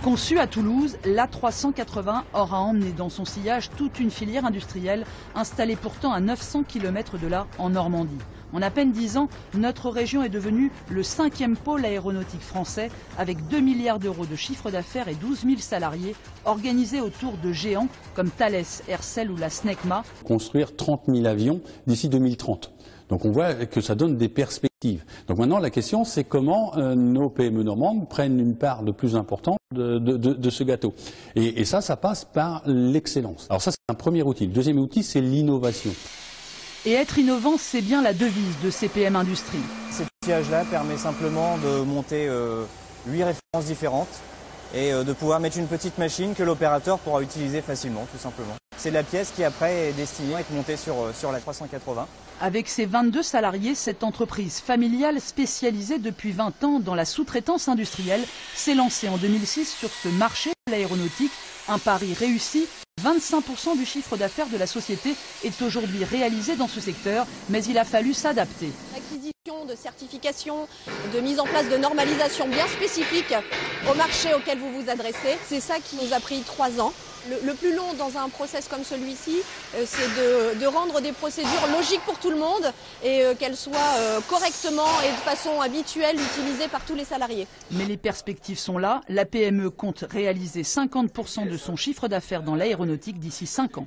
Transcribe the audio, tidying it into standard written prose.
Conçue à Toulouse, l'A380 aura emmené dans son sillage toute une filière industrielle installée pourtant à 900 km de là, en Normandie. En à peine 10 ans, notre région est devenue le 5e pôle aéronautique français avec 2 milliards d'euros de chiffre d'affaires et 12 000 salariés organisés autour de géants comme Thales, Aircel ou la Snecma. Construire 30 000 avions d'ici 2030. Donc on voit que ça donne des perspectives. Donc maintenant la question c'est comment nos PME normandes prennent une part de plus importante de ce gâteau. Et ça passe par l'excellence. Alors ça c'est un premier outil. Le deuxième outil c'est l'innovation. Et être innovant, c'est bien la devise de CPM Industrie. Cet outillage-là permet simplement de monter 8 références différentes et de pouvoir mettre une petite machine que l'opérateur pourra utiliser facilement, tout simplement. C'est la pièce qui après est destinée à être montée sur la 380. Avec ses 22 salariés, cette entreprise familiale spécialisée depuis 20 ans dans la sous-traitance industrielle s'est lancée en 2006 sur ce marché de l'aéronautique. Un pari réussi. 25% du chiffre d'affaires de la société est aujourd'hui réalisé dans ce secteur, mais il a fallu s'adapter. L'acquisition de certifications, de mise en place de normalisation bien spécifiques au marché auquel vous vous adressez, c'est ça qui nous a pris 3 ans. Le plus long dans un process comme celui-ci, c'est de rendre des procédures logiques pour tout le monde et qu'elles soient correctement et de façon habituelle utilisées par tous les salariés. Mais les perspectives sont là. La PME compte réaliser 50% de son chiffre d'affaires dans l'aéronautique d'ici 5 ans.